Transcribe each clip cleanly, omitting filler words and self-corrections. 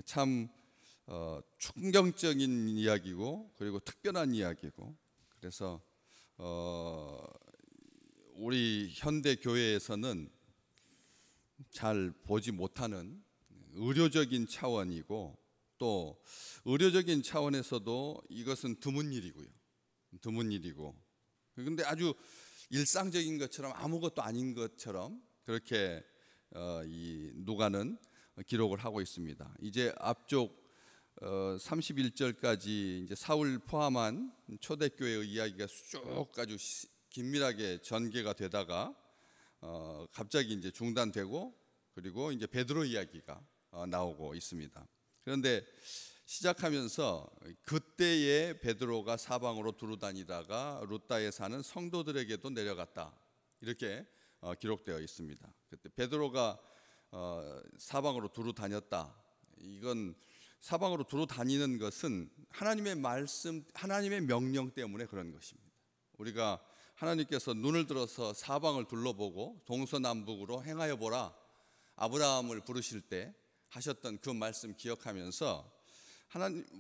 참 충격적인 이야기고 그리고 특별한 이야기고, 그래서 우리 현대 교회에서는 잘 보지 못하는 의료적인 차원이고, 또 의료적인 차원에서도 이것은 드문 일이고요. 드문 일이고, 그런데 아주 일상적인 것처럼 아무것도 아닌 것처럼 그렇게 이 누가는 기록을 하고 있습니다. 이제 앞쪽 31절까지 이제 사울 포함한 초대교회의 이야기가 쭉 아주 긴밀하게 전개가 되다가 갑자기 이제 중단되고, 그리고 이제 베드로 이야기가 나오고 있습니다. 그런데 시작하면서 그때에 베드로가 사방으로 두루다니다가 루다에 사는 성도들에게도 내려갔다, 이렇게 기록되어 있습니다. 그때 베드로가 사방으로 두루 다녔다. 이건 사방으로 두루 다니는 것은 하나님의 말씀, 하나님의 명령 때문에 그런 것입니다. 우리가 하나님께서 눈을 들어서 사방을 둘러보고 동서남북으로 행하여 보라, 아브라함을 부르실 때 하셨던 그 말씀 기억하면서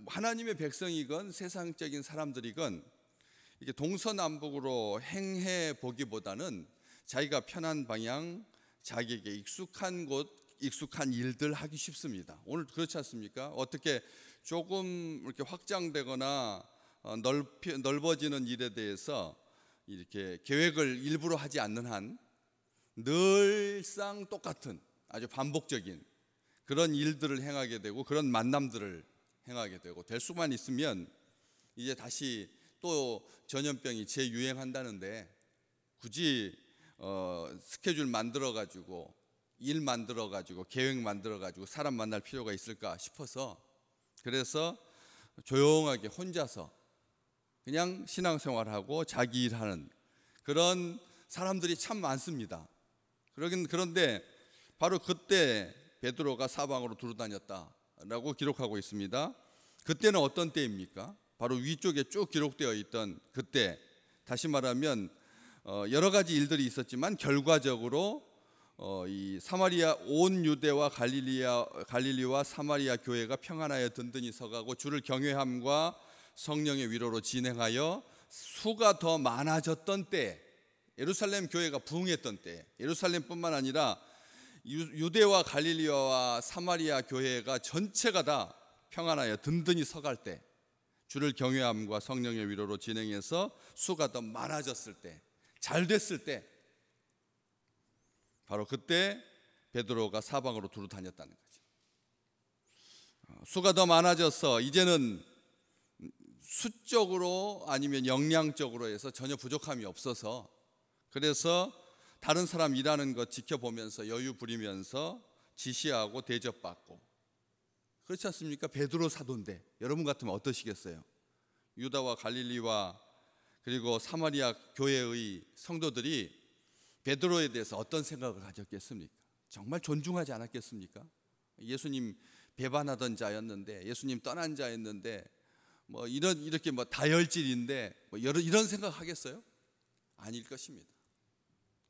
하나님의 백성이건 세상적인 사람들이건 이게 동서남북으로 행해 보기보다는 자기가 편한 방향, 자기에게 익숙한 곳, 익숙한 일들 하기 쉽습니다. 오늘 그렇지 않습니까? 어떻게 조금 이렇게 확장되거나 넓어지는 일에 대해서 이렇게 계획을 일부러 하지 않는 한 늘상 똑같은 아주 반복적인 그런 일들을 행하게 되고, 그런 만남들을 행하게 되고, 될 수만 있으면 이제 다시 또 전염병이 재유행한다는데 굳이 스케줄 만들어 가지고, 일 만들어 가지고, 계획 만들어 가지고 사람 만날 필요가 있을까 싶어서, 그래서 조용하게 혼자서 그냥 신앙생활하고 자기 일하는 그런 사람들이 참 많습니다. 그런데 바로 그때 베드로가 사방으로 두루다녔다라고 기록하고 있습니다. 그때는 어떤 때입니까? 바로 위쪽에 쭉 기록되어 있던 그때, 다시 말하면 여러 가지 일들이 있었지만 결과적으로 이 사마리아, 온 유대와 갈릴리와 사마리아 교회가 평안하여 든든히 서가고 주를 경외함과 성령의 위로로 진행하여 수가 더 많아졌던 때, 예루살렘 교회가 부흥했던 때, 예루살렘뿐만 아니라 유대와 갈릴리와 사마리아 교회가 전체가 다 평안하여 든든히 서갈 때, 주를 경외함과 성령의 위로로 진행해서 수가 더 많아졌을 때, 잘 됐을 때, 바로 그때 베드로가 사방으로 두루 다녔다는 거죠. 수가 더 많아져서 이제는 수적으로 아니면 역량적으로 해서 전혀 부족함이 없어서, 그래서 다른 사람 일하는 것 지켜보면서 여유 부리면서 지시하고 대접받고, 그렇지 않습니까? 베드로 사도인데 여러분 같으면 어떠시겠어요? 유다와 갈릴리와 그리고 사마리아 교회의 성도들이 베드로에 대해서 어떤 생각을 가졌겠습니까? 정말 존중하지 않았겠습니까? 예수님 배반하던 자였는데, 예수님 떠난 자였는데, 뭐 이렇게 뭐 다혈질인데 뭐 이런 생각 하겠어요? 아닐 것입니다.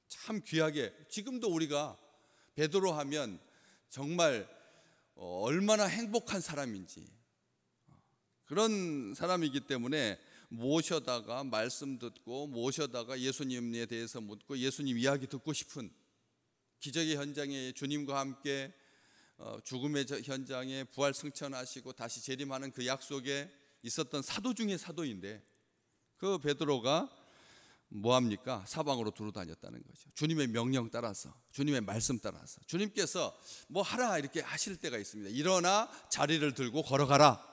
참 귀하게, 지금도 우리가 베드로 하면 정말 얼마나 행복한 사람인지 그런 사람이기 때문에 모셔다가 말씀 듣고, 모셔다가 예수님에 대해서 묻고, 예수님 이야기 듣고 싶은, 기적의 현장에 주님과 함께 죽음의 현장에 부활 승천하시고 다시 재림하는 그 약속에 있었던 사도 중에 사도인데, 그 베드로가 뭐합니까? 사방으로 두루 다녔다는 거죠. 주님의 명령 따라서, 주님의 말씀 따라서. 주님께서 뭐 하라 이렇게 하실 때가 있습니다. 일어나 자리를 들고 걸어가라,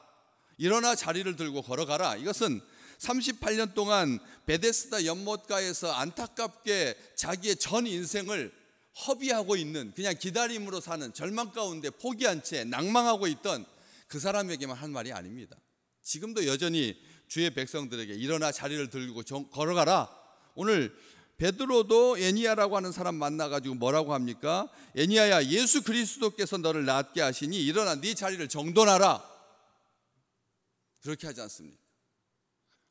일어나 자리를 들고 걸어가라. 이것은 38년 동안 베데스다 연못가에서 안타깝게 자기의 전 인생을 허비하고 있는, 그냥 기다림으로 사는, 절망 가운데 포기한 채 낭망하고 있던 그 사람에게만 한 말이 아닙니다. 지금도 여전히 주의 백성들에게 일어나 자리를 들고 걸어가라. 오늘 베드로도 에니야라고 하는 사람 만나가지고 뭐라고 합니까? 에니야야, 예수 그리스도께서 너를 낫게 하시니 일어나 네 자리를 정돈하라. 그렇게 하지 않습니까?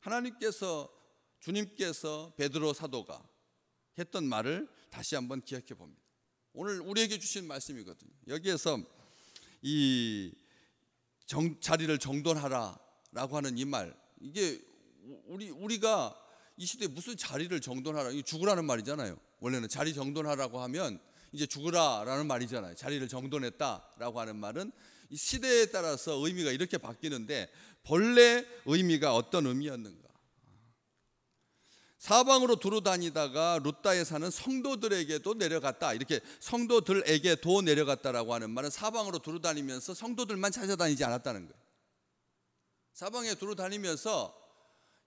하나님께서, 주님께서 베드로 사도가 했던 말을 다시 한번 기억해 봅니다. 오늘 우리에게 주신 말씀이거든요. 여기에서 이 자리를 정돈하라라고 하는 이 말, 이게 우리가 이 시대에 무슨 자리를 정돈하라, 이거 죽으라는 말이잖아요. 원래는 자리 정돈하라고 하면 이제 죽으라라는 말이잖아요. 자리를 정돈했다라고 하는 말은 이 시대에 따라서 의미가 이렇게 바뀌는데 본래 의미가 어떤 의미였는가? 사방으로 두루 다니다가 룻다에 사는 성도들에게도 내려갔다. 이렇게 성도들에게도 내려갔다라고 하는 말은 사방으로 두루 다니면서 성도들만 찾아다니지 않았다는 거예요. 사방에 두루 다니면서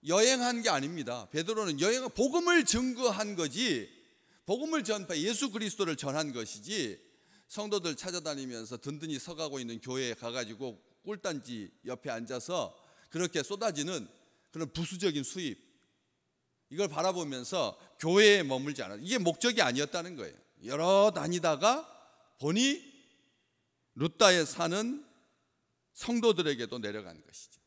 여행한 게 아닙니다. 베드로는 복음을 증거한 거지, 복음을 전파, 예수 그리스도를 전한 것이지, 성도들 찾아다니면서 든든히 서가고 있는 교회에 가가지고 꿀단지 옆에 앉아서 그렇게 쏟아지는 그런 부수적인 수입, 이걸 바라보면서 교회에 머물지 않았어요. 이게 목적이 아니었다는 거예요. 여러 다니다가 보니 룻다에 사는 성도들에게도 내려간 것이죠.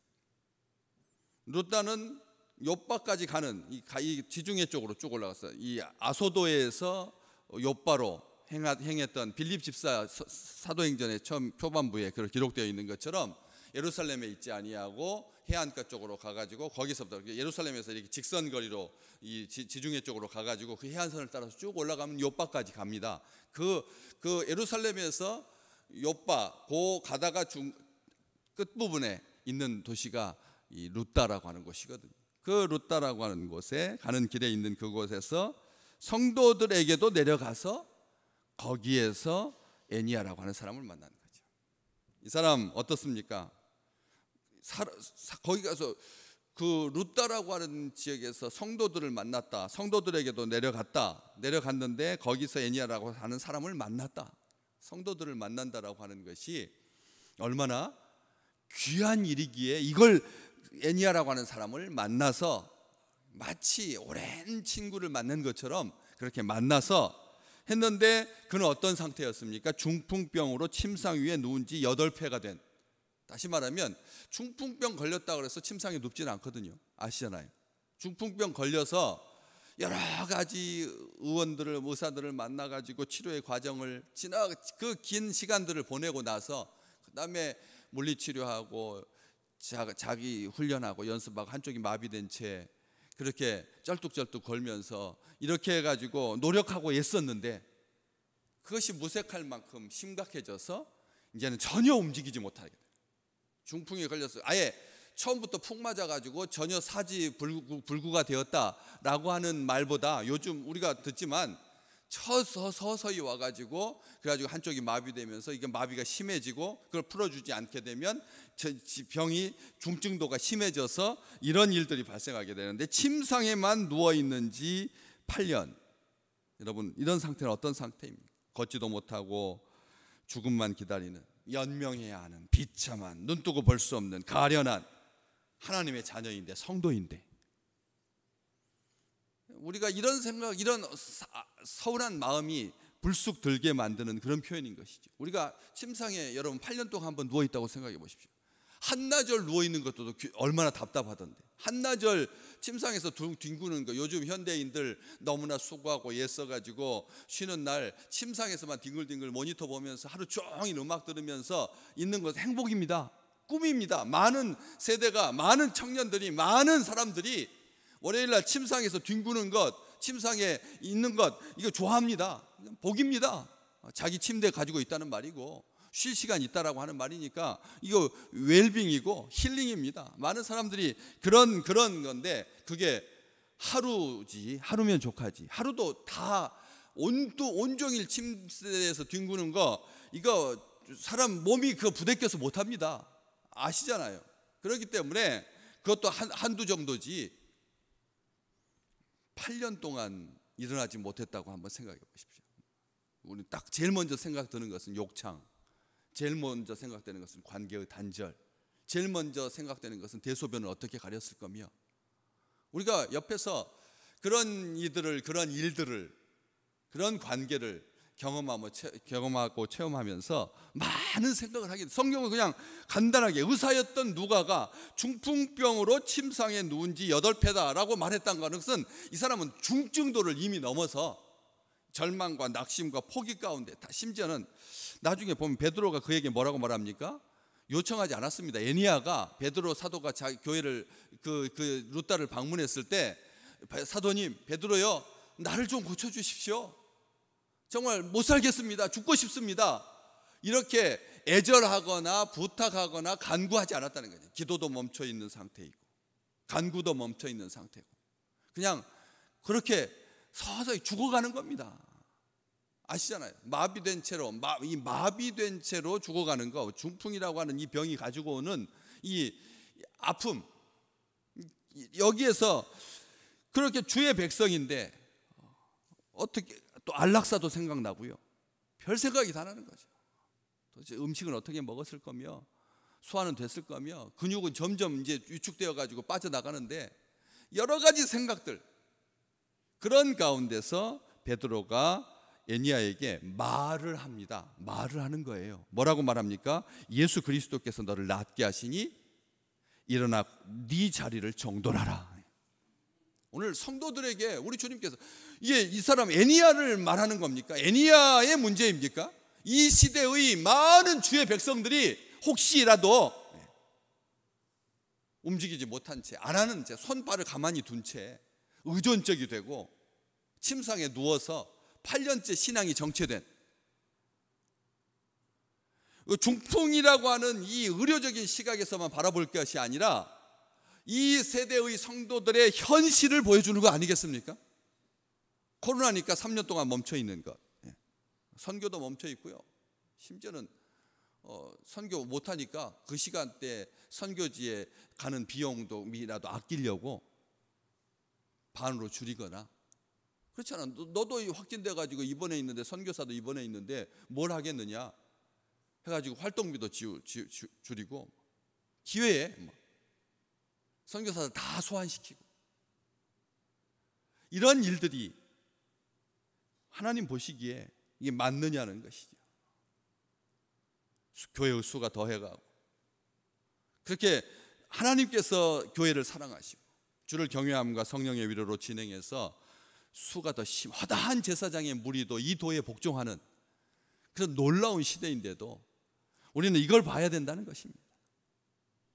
룻다는 욥바까지 가는 이 지중해 쪽으로 쭉 올라갔어요. 이 아소도에서 욥바로 행했던 빌립 집사 사도행전의 처음 표반부에 그렇게 기록되어 있는 것처럼 예루살렘에 있지 아니하고 해안가 쪽으로 가가지고 거기서부터 예루살렘에서 이렇게 직선거리로 이 지중해 쪽으로 가가지고 그 해안선을 따라서 쭉 올라가면 욥바까지 갑니다. 그 예루살렘에서 욥바 가다가 끝부분에 있는 도시가 이 룻다라고 하는 곳이거든요. 그 룻다라고 하는 곳에 가는 길에 있는 그곳에서 성도들에게도 내려가서 거기에서 애니야라고 하는 사람을 만나는 거죠. 이 사람 어떻습니까? 거기 가서 그 룻다라고 하는 지역에서 성도들을 만났다. 성도들에게도 내려갔는데 거기서 애니야라고 하는 사람을 만났다. 성도들을 만난다라고 하는 것이 얼마나 귀한 일이기에 이걸 애니야라고 하는 사람을 만나서 마치 오랜 친구를 만난 것처럼 그렇게 만나서 했는데, 그는 어떤 상태였습니까? 중풍병으로 침상 위에 누운 지 8회가 된, 다시 말하면 중풍병 걸렸다 그래서 침상에 눕지는 않거든요. 아시잖아요. 중풍병 걸려서 여러 가지 의사들을 만나가지고 치료의 과정을 그 긴 시간들을 보내고 나서 그 다음에 물리치료하고 자기 훈련하고 연습하고 한쪽이 마비된 채 그렇게 쩔뚝쩔뚝 걸면서 이렇게 해가지고 노력하고 애썼는데 그것이 무색할 만큼 심각해져서 이제는 전혀 움직이지 못하게 돼요. 중풍에 걸렸어요. 아예 처음부터 푹 맞아가지고 전혀 사지불구가 되었다라고 하는 말보다 요즘 우리가 듣지만 서서히 와가지고 그래가지고 한쪽이 마비되면서 이게 마비가 심해지고 그걸 풀어주지 않게 되면 병이 중증도가 심해져서 이런 일들이 발생하게 되는데, 침상에만 누워 있는지 8년. 여러분, 이런 상태는 어떤 상태입니까? 걷지도 못하고 죽음만 기다리는, 연명해야 하는 비참한, 눈뜨고 볼 수 없는 가련한 하나님의 자녀인데, 성도인데, 우리가 이런 생각, 이런 서운한 마음이 불쑥 들게 만드는 그런 표현인 것이죠. 우리가 침상에 여러분 8년 동안 한번 누워 있다고 생각해 보십시오. 한나절 누워 있는 것도 얼마나 답답하던데, 한나절 침상에서 뒹구는 거. 요즘 현대인들 너무나 수고하고 애써가지고 쉬는 날 침상에서만 뒹굴뒹굴 모니터 보면서 하루 종일 음악 들으면서 있는 것은 행복입니다. 꿈입니다. 많은 세대가, 많은 청년들이, 많은 사람들이 월요일날 침상에서 뒹구는 것, 침상에 있는 것, 이거 좋아합니다. 복입니다. 자기 침대 가지고 있다는 말이고 쉴 시간 있다라고 하는 말이니까 이거 웰빙이고 힐링입니다. 많은 사람들이 그런 건데, 그게 하루면 족하지. 하루도 다 온종일 침대에서 뒹구는 거, 이거 사람 몸이 그거 부대껴서 못합니다. 아시잖아요. 그렇기 때문에 그것도 한두 정도지 8년 동안 일어나지 못했다고 한번 생각해 보십시오. 우리 딱 제일 먼저 생각드는 것은 욕창, 제일 먼저 생각되는 것은 관계의 단절, 제일 먼저 생각되는 것은 대소변을 어떻게 가렸을 거며, 우리가 옆에서 그런 이들을, 그런 일들을, 그런 관계를 경험하고 체험하면서 많은 생각을 하게 돼. 성경은 그냥 간단하게 의사였던 누가가 중풍병으로 침상에 누운 지 8회다라고 말했다는 것은 이 사람은 중증도를 이미 넘어서 절망과 낙심과 포기 가운데, 심지어는 나중에 보면 베드로가 그에게 뭐라고 말합니까? 요청하지 않았습니다. 에니야가 베드로 사도가 자기 교회를 그 루다를 방문했을 때 사도님 베드로요, 나를 좀 고쳐주십시오. 정말 못 살겠습니다. 죽고 싶습니다. 이렇게 애절하거나 부탁하거나 간구하지 않았다는 거죠. 기도도 멈춰 있는 상태이고 간구도 멈춰 있는 상태고 그냥 그렇게 서서히 죽어가는 겁니다. 아시잖아요. 마비된 채로 이 마비된 채로 죽어가는 거, 중풍이라고 하는 이 병이 가지고 오는 이 아픔, 여기에서 그렇게 주의 백성인데 어떻게 또 안락사도 생각나고요. 별 생각이 다 나는 거죠. 도대체 음식은 어떻게 먹었을 거며 소화는 됐을 거며 근육은 점점 이제 위축되어 가지고 빠져나가는데 여러 가지 생각들, 그런 가운데서 베드로가 에니야에게 말을 합니다. 말을 하는 거예요. 뭐라고 말합니까? 예수 그리스도께서 너를 낫게 하시니 일어나 네 자리를 정돈하라. 오늘 성도들에게 우리 주님께서 이 사람 에니야를 말하는 겁니까? 에니야의 문제입니까? 이 시대의 많은 주의 백성들이 혹시라도 움직이지 못한 채, 안 하는 채, 손발을 가만히 둔 채 의존적이 되고 침상에 누워서 8년째 신앙이 정체된 중풍이라고 하는 이 의료적인 시각에서만 바라볼 것이 아니라 이 세대의 성도들의 현실을 보여주는 거 아니겠습니까? 코로나니까 3년 동안 멈춰 있는 것, 선교도 멈춰 있고요. 심지어는 선교 못하니까 그 시간대 선교지에 가는 비용도라도 아끼려고 반으로 줄이거나, 그렇잖아. 너도 확진돼 가지고 입원해 있는데, 선교사도 입원해 있는데 뭘 하겠느냐 해가지고 활동비도 줄이고 기회에 선교사들 다 소환시키고, 이런 일들이 하나님 보시기에 이게 맞느냐는 것이죠. 교회의 수가 더해가고, 그렇게 하나님께서 교회를 사랑하시고 주를 경외함과 성령의 위로로 진행해서 수가 더 허다한 제사장의 무리도 이 도에 복종하는 그런 놀라운 시대인데도 우리는 이걸 봐야 된다는 것입니다.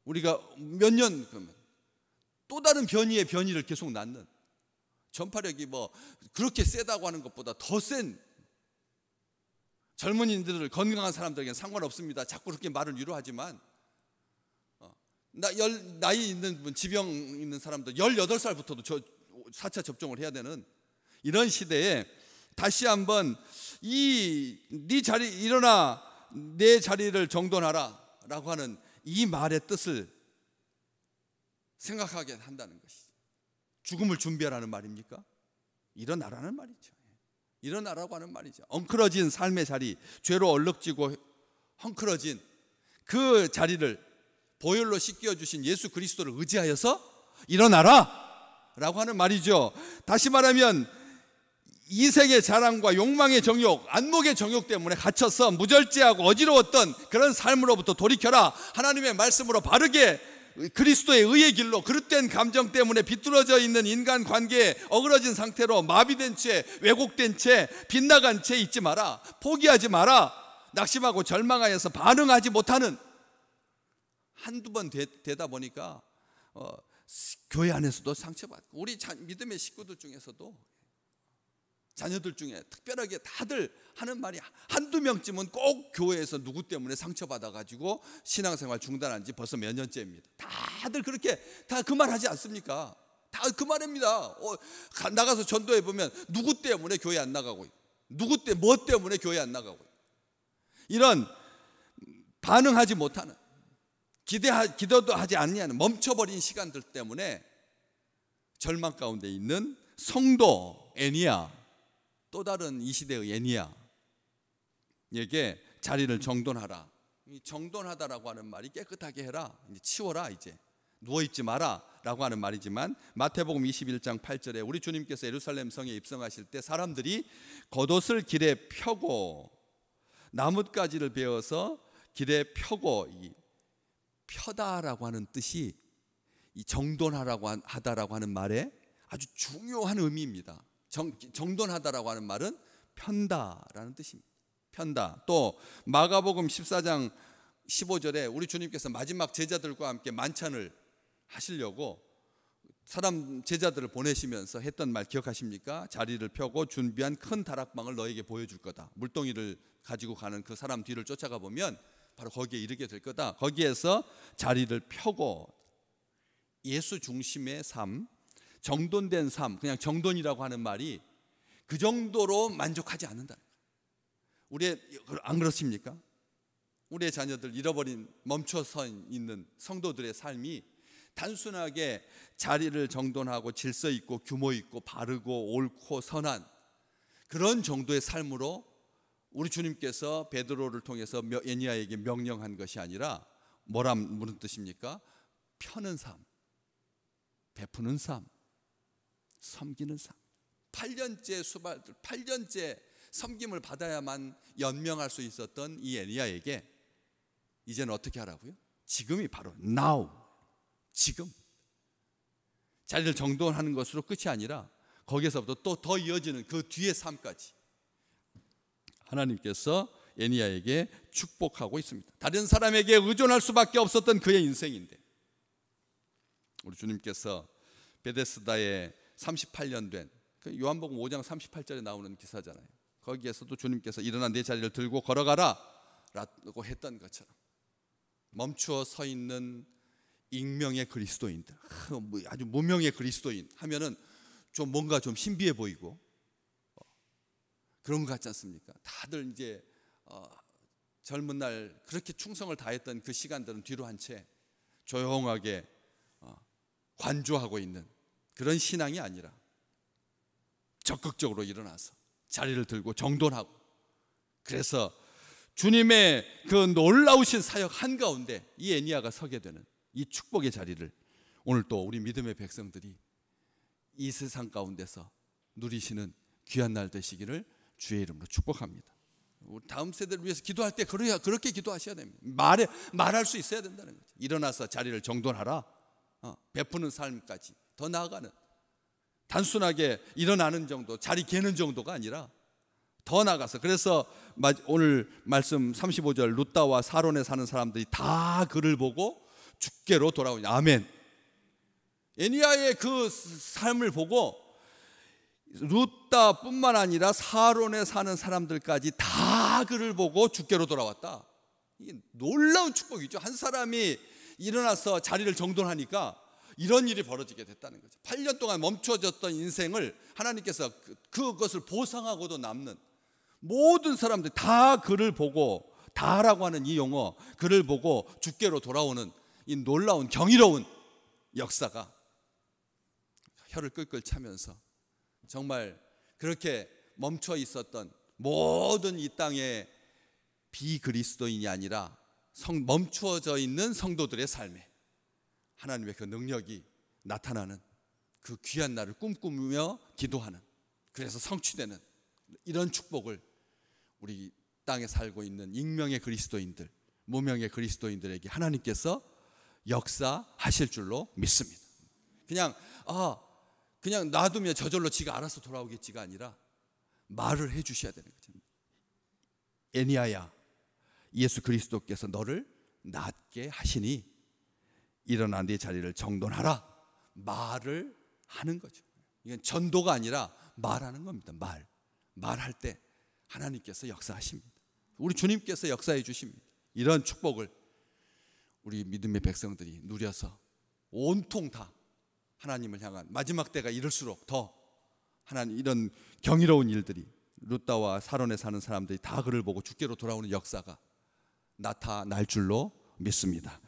우리가 몇 년 그러면 또 다른 변이의 변이를 계속 낳는, 전파력이 그렇게 세다고 하는 것보다 더 센, 젊은이들을, 건강한 사람들에게는 상관없습니다. 자꾸 그렇게 말을 위로하지만 나이 있는 분, 지병 있는 사람들 18살부터도 4차 접종을 해야 되는 이런 시대에 다시 한번 네 자리 일어나 내 자리를 정돈하라 라고 하는 이 말의 뜻을 생각하게 한다는 것이죠. 죽음을 준비하라는 말입니까? 일어나라는 말이죠. 일어나라고 하는 말이죠. 엉클어진 삶의 자리, 죄로 얼룩지고 헝클어진 그 자리를 보혈로 씻겨주신 예수 그리스도를 의지하여서 일어나라 라고 하는 말이죠. 다시 말하면 이생의 자랑과 욕망의 정욕, 안목의 정욕 때문에 갇혀서 무절제하고 어지러웠던 그런 삶으로부터 돌이켜라. 하나님의 말씀으로 바르게 그리스도의 의의 길로, 그릇된 감정 때문에 비뚤어져 있는 인간관계에 어그러진 상태로 마비된 채, 왜곡된 채, 빗나간 채 있지 마라. 포기하지 마라. 낙심하고 절망하여서 반응하지 못하는, 한두 번 되다 보니까 교회 안에서도 상처받고, 우리 믿음의 식구들 중에서도, 자녀들 중에 특별하게 다들 하는 말이 한두 명쯤은 꼭 교회에서 누구 때문에 상처받아가지고 신앙생활 중단한 지 벌써 몇 년째입니다. 다들 그렇게 다 그 말 하지 않습니까? 다 그 말입니다. 나가서 전도해 보면 누구 때문에 교회 안 나가고 있고, 뭐 때문에 교회 안 나가고 있고, 이런 반응하지 못하는, 기도도 하지 않냐는 멈춰버린 시간들 때문에 절망 가운데 있는 성도 에니야, 또 다른 이 시대의 에니야에게 자리를 정돈하라. 이 정돈하다라고 하는 말이 깨끗하게 해라, 이제 치워라, 이제 누워있지 마라 라고 하는 말이지만, 마태복음 21장 8절에 우리 주님께서 예루살렘 성에 입성하실 때 사람들이 겉옷을 길에 펴고 나뭇가지를 베어서 길에 펴고, 이 펴다라고 하는 뜻이 이 정돈하라고 하다라고 하는 말에 아주 중요한 의미입니다. 정돈하다라고 하는 말은 편다라는 뜻입니다. 편다. 또 마가복음 14장 15절에 우리 주님께서 마지막 제자들과 함께 만찬을 하시려고 사람 제자들을 보내시면서 했던 말 기억하십니까? 자리를 펴고 준비한 큰 다락방을 너에게 보여줄 거다. 물동이를 가지고 가는 그 사람 뒤를 쫓아가 보면 바로 거기에 이르게 될 거다. 거기에서 자리를 펴고 예수 중심의 삶, 정돈된 삶, 그냥 정돈이라고 하는 말이 그 정도로 만족하지 않는다. 우리 안 그렇습니까? 우리의 자녀들 잃어버린 멈춰서 있는 성도들의 삶이 단순하게 자리를 정돈하고 질서 있고 규모 있고 바르고 옳고 선한 그런 정도의 삶으로 우리 주님께서 베드로를 통해서 에니야에게 명령한 것이 아니라 무슨 뜻입니까? 펴는 삶, 베푸는 삶, 섬기는 삶. 8년째 수발들, 8년째 섬김을 받아야만 연명할 수 있었던 이 에니야에게 이제는 어떻게 하라고요? 지금이 바로 now, 지금 자리를 정돈하는 것으로 끝이 아니라 거기에서부터 또 더 이어지는 그 뒤의 삶까지 하나님께서 에니야에게 축복하고 있습니다. 다른 사람에게 의존할 수밖에 없었던 그의 인생인데 우리 주님께서 베데스다에 38년 된 요한복음 5장 38절에 나오는 기사잖아요. 거기에서도 주님께서 일어나 내 자리를 들고 걸어가라 라고 했던 것처럼 멈추어 서 있는 익명의 그리스도인들, 아주 무명의 그리스도인 하면은 좀 뭔가 좀 신비해 보이고 그런 것 같지 않습니까? 다들 이제 젊은 날 그렇게 충성을 다했던 그 시간들은 뒤로 한 채 조용하게 관조하고 있는 그런 신앙이 아니라 적극적으로 일어나서 자리를 들고 정돈하고, 그래서 주님의 그 놀라우신 사역 한가운데 이 에니야가 서게 되는 이 축복의 자리를 오늘 또 우리 믿음의 백성들이 이 세상 가운데서 누리시는 귀한 날 되시기를 주의 이름으로 축복합니다. 우리 다음 세대를 위해서 기도할 때 그렇게 기도하셔야 됩니다. 말할 수 있어야 된다는 거죠. 일어나서 자리를 정돈하라, 베푸는 삶까지 더 나아가는, 단순하게 일어나는 정도, 자리 개는 정도가 아니라 더 나아가서, 그래서 오늘 말씀 35절 룻다와 사론에 사는 사람들이 다 그를 보고 주께로 돌아오냐. 아멘. 에니야의 그 삶을 보고 룻다뿐만 아니라 사론에 사는 사람들까지 다 그를 보고 주께로 돌아왔다. 이게 놀라운 축복이죠. 한 사람이 일어나서 자리를 정돈하니까 이런 일이 벌어지게 됐다는 거죠. 8년 동안 멈춰졌던 인생을 하나님께서 그것을 보상하고도 남는 모든 사람들이 다 그를 보고, 다라고 하는 이 용어, 그를 보고 주께로 돌아오는 이 놀라운 경이로운 역사가 혀를 끌끌 차면서 정말 그렇게 멈춰 있었던 모든 이 땅의 비그리스도인이 아니라 멈추어져 있는 성도들의 삶에 하나님의 그 능력이 나타나는 그 귀한 날을 꿈꾸며 기도하는, 그래서 성취되는 이런 축복을 우리 땅에 살고 있는 익명의 그리스도인들, 무명의 그리스도인들에게 하나님께서 역사하실 줄로 믿습니다. 그냥 놔두면 저절로 지가 알아서 돌아오겠지가 아니라 말을 해주셔야 되는 거죠. 에니야야, 예수 그리스도께서 너를 낫게 하시니 일어나 네 자리를 정돈하라. 말을 하는 거죠. 이건 전도가 아니라 말하는 겁니다. 말할 때 하나님께서 역사하십니다. 우리 주님께서 역사해 주십니다. 이런 축복을 우리 믿음의 백성들이 누려서 온통 다 하나님을 향한 마지막 때가 이를수록 더 하나님, 이런 경이로운 일들이, 룻다와 사론에 사는 사람들이 다 그를 보고 주께로 돌아오는 역사가 나타날 줄로 믿습니다.